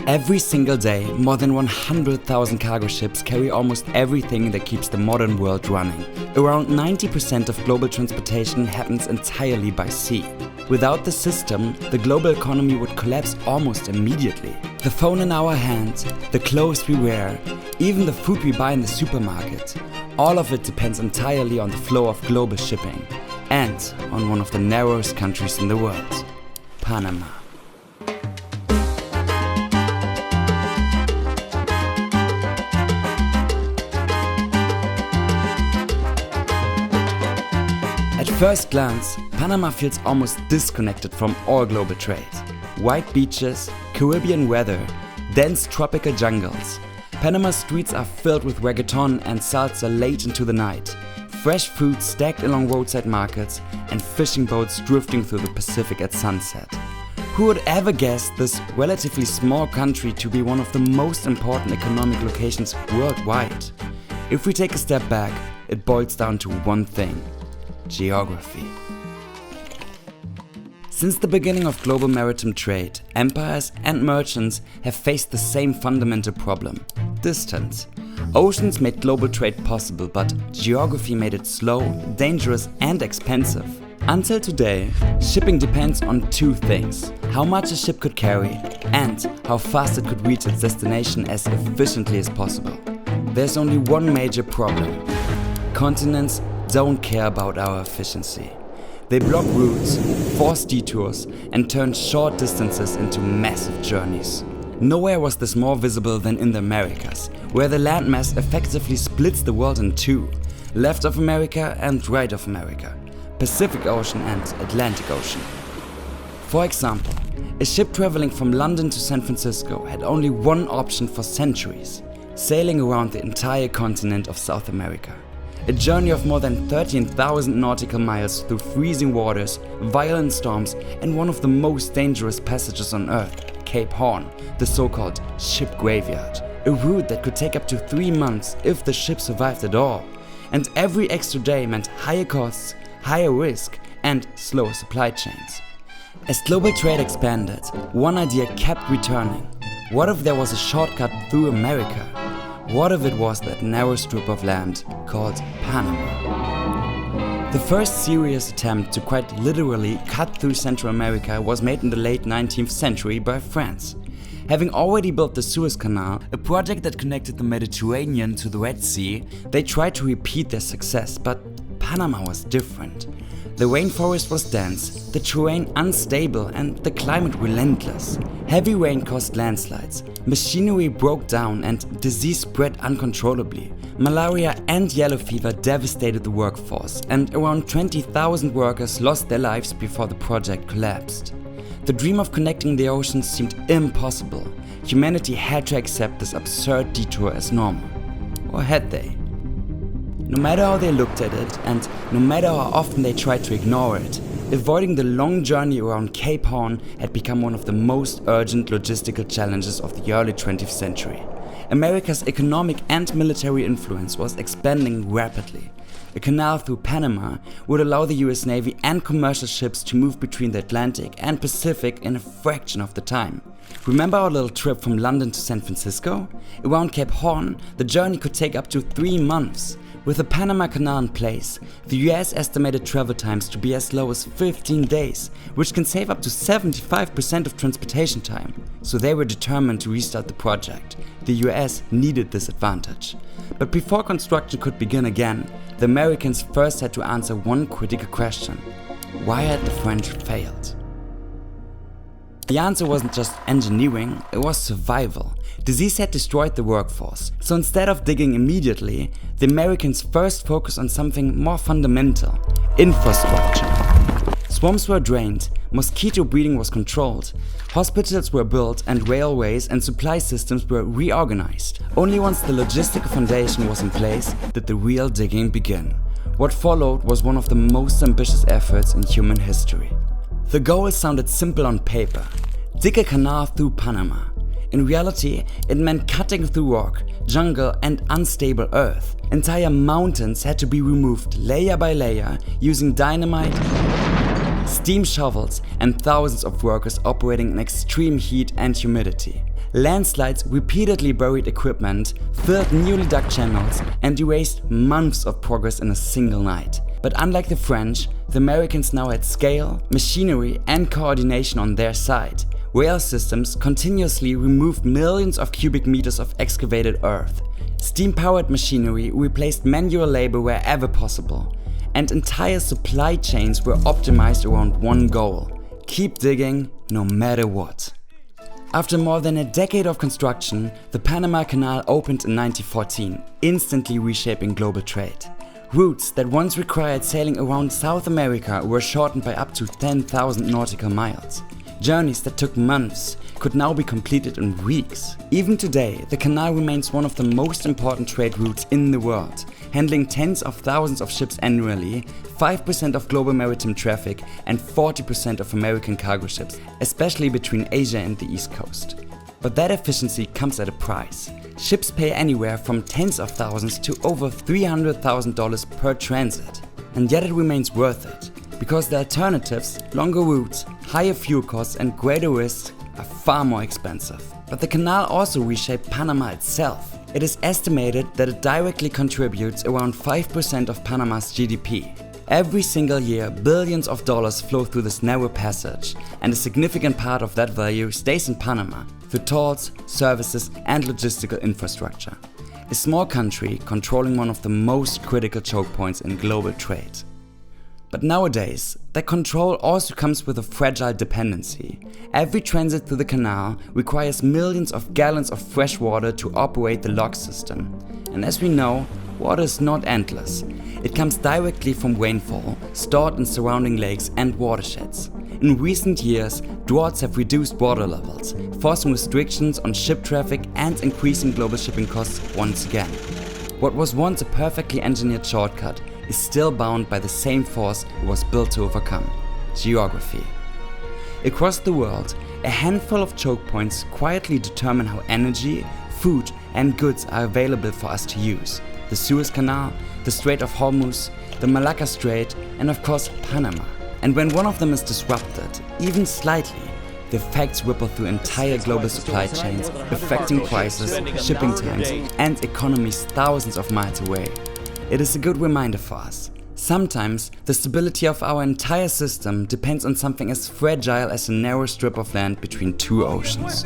Every single day, more than 100,000 cargo ships carry almost everything that keeps the modern world running. Around 90% of global transportation happens entirely by sea. Without the system, the global economy would collapse almost immediately. The phone in our hand, the clothes we wear, even the food we buy in the supermarket, all of it depends entirely on the flow of global shipping and on one of the narrowest countries in the world, Panama. At first glance, Panama feels almost disconnected from all global trade. White beaches, Caribbean weather, dense tropical jungles. Panama's streets are filled with reggaeton and salsa late into the night, fresh food stacked along roadside markets, and fishing boats drifting through the Pacific at sunset. Who would ever guess this relatively small country to be one of the most important economic locations worldwide? If we take a step back, it boils down to one thing: geography. Since the beginning of global maritime trade, empires and merchants have faced the same fundamental problem: distance. Oceans made global trade possible, but geography made it slow, dangerous and expensive. Until today, shipping depends on two things: how much a ship could carry and how fast it could reach its destination as efficiently as possible. There's only one major problem: continents don't care about our efficiency. They block routes, force detours, and turn short distances into massive journeys. Nowhere was this more visible than in the Americas, where the landmass effectively splits the world in two: left of America and right of America, Pacific Ocean and Atlantic Ocean. For example, a ship traveling from London to San Francisco had only one option for centuries: sailing around the entire continent of South America. A journey of more than 13,000 nautical miles through freezing waters, violent storms, and one of the most dangerous passages on Earth, Cape Horn, the so-called ship graveyard. A route that could take up to 3 months if the ship survived at all. And every extra day meant higher costs, higher risk, and slower supply chains. As global trade expanded, one idea kept returning. What if there was a shortcut through America? What if it was that narrow strip of land called Panama? The first serious attempt to quite literally cut through Central America was made in the late 19th century by France. Having already built the Suez Canal, a project that connected the Mediterranean to the Red Sea, they tried to repeat their success, but Panama was different. The rainforest was dense, the terrain unstable, and the climate relentless. Heavy rain caused landslides, machinery broke down, and disease spread uncontrollably. Malaria and yellow fever devastated the workforce, and around 20,000 workers lost their lives before the project collapsed. The dream of connecting the oceans seemed impossible. Humanity had to accept this absurd detour as normal. Or had they? No matter how they looked at it, and no matter how often they tried to ignore it, avoiding the long journey around Cape Horn had become one of the most urgent logistical challenges of the early 20th century. America's economic and military influence was expanding rapidly. A canal through Panama would allow the US Navy and commercial ships to move between the Atlantic and Pacific in a fraction of the time. Remember our little trip from London to San Francisco? Around Cape Horn, the journey could take up to 3 months. With the Panama Canal in place, the US estimated travel times to be as low as 15 days, which can save up to 75% of transportation time. So they were determined to restart the project. The US needed this advantage. But before construction could begin again, the Americans first had to answer one critical question: why had the French failed? The answer wasn't just engineering, it was survival. Disease had destroyed the workforce, so instead of digging immediately, the Americans first focused on something more fundamental: infrastructure. Swamps were drained, mosquito breeding was controlled, hospitals were built, and railways and supply systems were reorganized. Only once the logistical foundation was in place did the real digging begin. What followed was one of the most ambitious efforts in human history. The goal sounded simple on paper: dig a canal through Panama. In reality, it meant cutting through rock, jungle, and unstable earth. Entire mountains had to be removed layer by layer using dynamite, steam shovels, and thousands of workers operating in extreme heat and humidity. Landslides repeatedly buried equipment, filled newly dug channels, and erased months of progress in a single night. But unlike the French, the Americans now had scale, machinery, and coordination on their side. Rail systems continuously removed millions of cubic meters of excavated earth. Steam-powered machinery replaced manual labor wherever possible. And entire supply chains were optimized around one goal: keep digging no matter what. After more than a decade of construction, the Panama Canal opened in 1914, instantly reshaping global trade. Routes that once required sailing around South America were shortened by up to 10,000 nautical miles. Journeys that took months could now be completed in weeks. Even today, the canal remains one of the most important trade routes in the world, handling tens of thousands of ships annually, 5% of global maritime traffic, and 40% of American cargo ships, especially between Asia and the East Coast. But that efficiency comes at a price. Ships pay anywhere from tens of thousands to over $300,000 per transit. And yet it remains worth it, because the alternatives, longer routes, higher fuel costs, and greater risks, are far more expensive. But the canal also reshaped Panama itself. It is estimated that it directly contributes around 5% of Panama's GDP. Every single year, billions of dollars flow through this narrow passage, and a significant part of that value stays in Panama through tolls, services, and logistical infrastructure. A small country controlling one of the most critical choke points in global trade. But nowadays, that control also comes with a fragile dependency. Every transit through the canal requires millions of gallons of fresh water to operate the lock system. And as we know, water is not endless. It comes directly from rainfall, stored in surrounding lakes and watersheds. In recent years, droughts have reduced water levels, forcing restrictions on ship traffic and increasing global shipping costs once again. What was once a perfectly engineered shortcut is still bound by the same force it was built to overcome: geography. Across the world, a handful of choke points quietly determine how energy, food, and goods are available for us to use. The Suez Canal, the Strait of Hormuz, the Malacca Strait, and of course Panama. And when one of them is disrupted, even slightly, the effects ripple through entire global supply chains, affecting prices, shipping times, and economies thousands of miles away. It is a good reminder for us. Sometimes, the stability of our entire system depends on something as fragile as a narrow strip of land between two oceans.